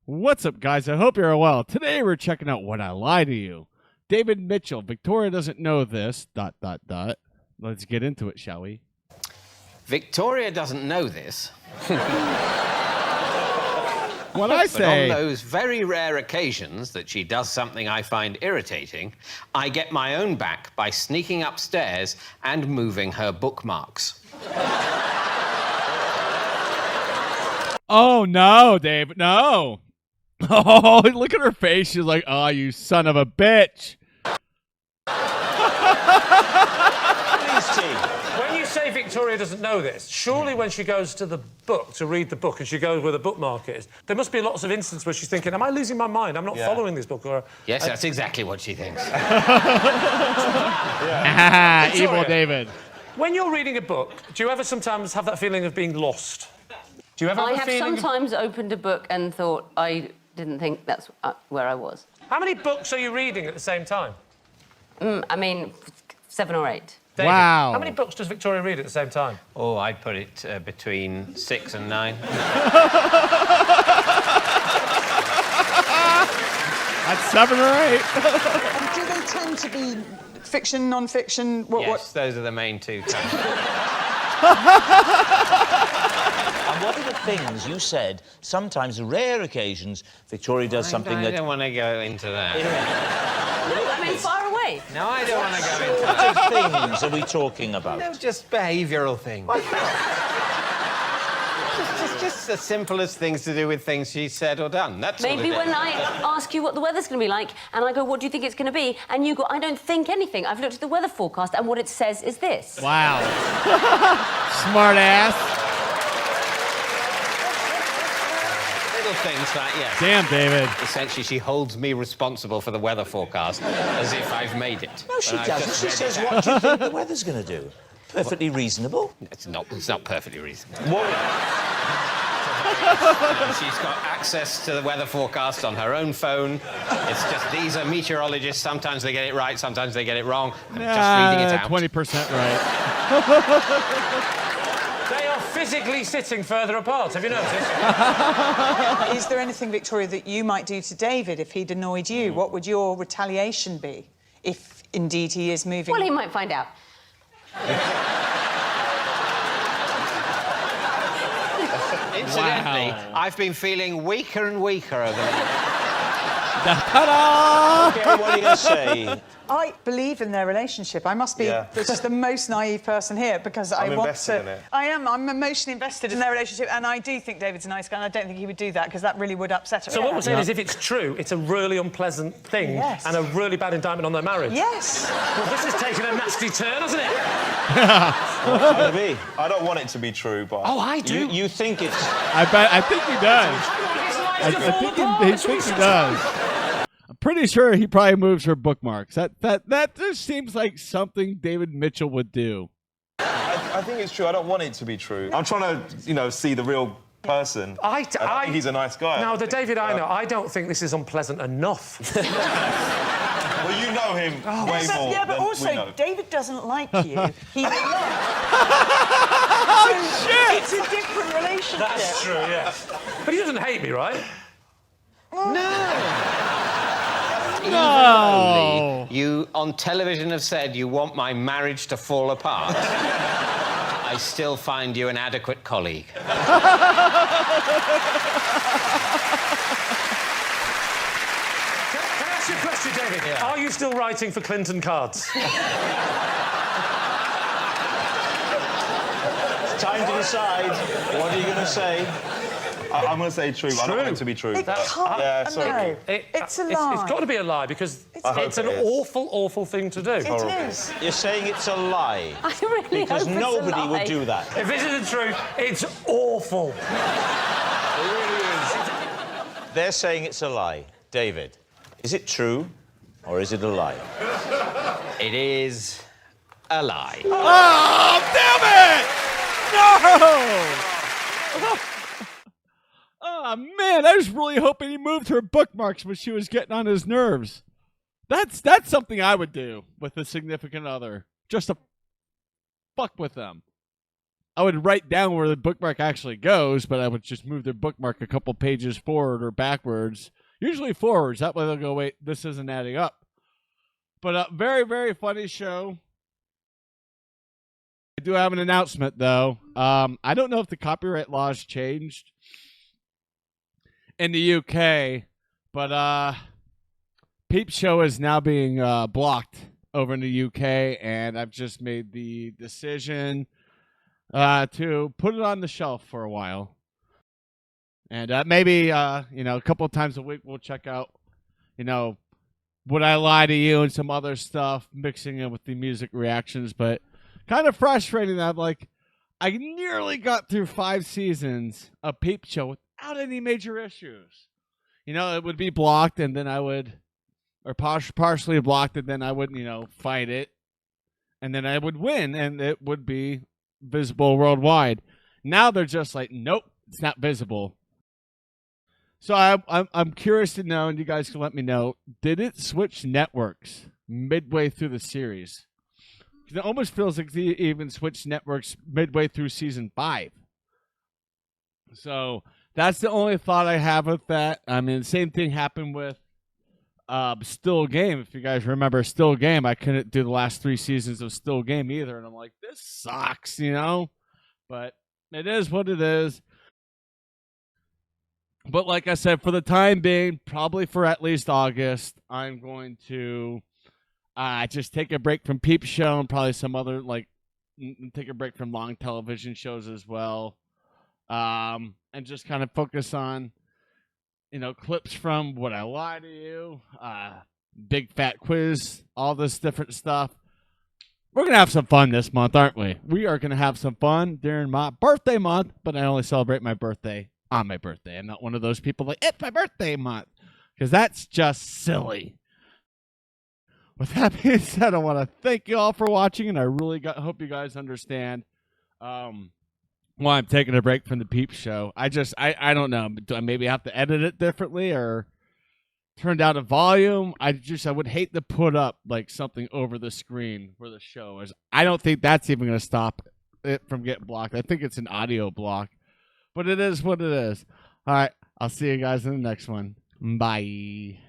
What's up, guys? I hope you're well. Today we're checking out When I Lie to You. David Mitchell. Victoria doesn't know this. ... Let's get into it, shall we? Victoria doesn't know this. What I say... But on those very rare occasions that she does something I find irritating, I get my own back by sneaking upstairs and moving her bookmarks. Oh, no, David, no. Oh, look at her face. She's like, oh, you son of a bitch. When you say Victoria doesn't know this, surely when she goes to the book to read the book and she goes where the bookmark is, there must be lots of instances where she's thinking, am I losing my mind? I'm not following this book. Or yes, that's exactly what she thinks. Evil David. When you're reading a book, do you ever sometimes have that feeling of being lost? Do you ever have I a have feeling sometimes opened a book and thought I didn't think that's where I was. How many books are you reading at the same time? I mean, 7 or 8. David, wow. How many books does Victoria read at the same time? Oh, I'd put it between 6 and 9. That's 7 or 8. And do they tend to be fiction, non-fiction? Yes, those are the main two. And what are the things you said, sometimes rare occasions, Victoria does something I that... don't want to go into that. I mean, far away. No, I don't want to go into that. What things are we talking about? No, just behavioural things. Just the simplest things to do with things she said or done. That's all Maybe it is. when I ask you what the weather's going to be like, and I go, what do you think it's going to be? And you go, I don't think anything. I've looked at the weather forecast, and what it says is this. Wow. Smart ass. Little things like, yes. Damn, David. Essentially, she holds me responsible for the weather forecast as if I've made it. No, she And I've doesn't. just She read says, it out. what do you think the weather's going to do? Perfectly reasonable. It's not perfectly reasonable. What? She's got access to the weather forecast on her own phone. It's just, these are meteorologists. Sometimes they get it right, sometimes they get it wrong. I'm just reading it out. 20% right. They are physically sitting further apart, have you noticed? Is there anything, Victoria, that you might do to David if he'd annoyed you? What would your retaliation be if, indeed, he is moving? Well, he might find out. Incidentally, Wow. I've been feeling weaker and weaker over the... Ta-da! Okay, what are you going to say? I believe in their relationship. I must be just the most naive person here because I want to... in it. I am. I'm emotionally invested in their relationship, and I do think David's a nice guy, and I don't think he would do that because that really would upset her. So what we're saying is, if it's true, it's a really unpleasant thing and a really bad indictment on their marriage. Yes. Well, this has taken a nasty turn, hasn't it? What's it going to be? I don't want it to be true, but... Oh, I do. You think it's... I think he does. I think he does. I'm pretty sure he probably moves her bookmarks. That just seems like something David Mitchell would do. I think it's true. I don't want it to be true. I'm trying to, see the real person. I think he's a nice guy. No, the David I know, I don't think this is unpleasant enough. Well, you know him way more Yeah, but than we also, know. David doesn't like you. He Shit! It's a different relationship. That's true, yeah. But he doesn't hate me, right? No. You, on television, have said you want my marriage to fall apart. I still find you an adequate colleague. Can I ask you a question, David? Yeah. Are you still writing for Clinton cards? Time to decide. What are you going to say? I'm going to say true, but I don't want it to be true. It can't. Yeah, sorry. No. It's a lie. It's got to be a lie because hope it's an it is. awful, awful thing to do. It is. You're saying it's a lie. I really Because hope it's a nobody lie. would do that. If this is the truth, it's awful. They're saying it's a lie. David, is it true or is it a lie? It is a lie. Oh, damn it! No! Oh, man, I was really hoping he moved her bookmarks when she was getting on his nerves. That's something I would do with a significant other. Just to fuck with them. I would write down where the bookmark actually goes, but I would just move the bookmark a couple pages forward or backwards. Usually forwards. That way they'll go, wait, this isn't adding up. But very, very funny show. I do have an announcement, though. I don't know if the copyright laws changed in the UK, but Peep Show is now being blocked over in the UK, and I've just made the decision to put it on the shelf for a while. And maybe, a couple of times a week we'll check out, Would I Lie to You and some other stuff, mixing it with the music reactions, but kind of frustrating that I nearly got through 5 seasons of Peep Show without any major issues. It would be blocked, and then I would, or partially blocked, and then I would, fight it, and then I would win, and it would be visible worldwide. Now they're just like, nope, it's not visible. So I'm curious to know, and you guys can let me know, did it switch networks midway through the series? It almost feels like they even switched networks midway through season 5. So that's the only thought I have with that. I mean, the same thing happened with Still Game. If you guys remember Still Game, I couldn't do the last 3 seasons of Still Game either. And I'm like, this sucks, But it is what it is. But like I said, for the time being, probably for at least August, I'm going to just take a break from Peep Show and probably some other, take a break from long television shows as well. And just kind of focus on, clips from Would I Lie to You, Big Fat Quiz, all this different stuff. We're going to have some fun this month, aren't we? We are going to have some fun during my birthday month, but I only celebrate my birthday on my birthday. I'm not one of those people it's my birthday month, because that's just silly. With that being said, I want to thank you all for watching, and I really hope you guys understand why I'm taking a break from the Peep Show. I don't know. Do I maybe have to edit it differently or turn down the volume? I would hate to put up something over the screen where the show is. I don't think that's even going to stop it from getting blocked. I think it's an audio block. But it is what it is. All right. I'll see you guys in the next one. Bye.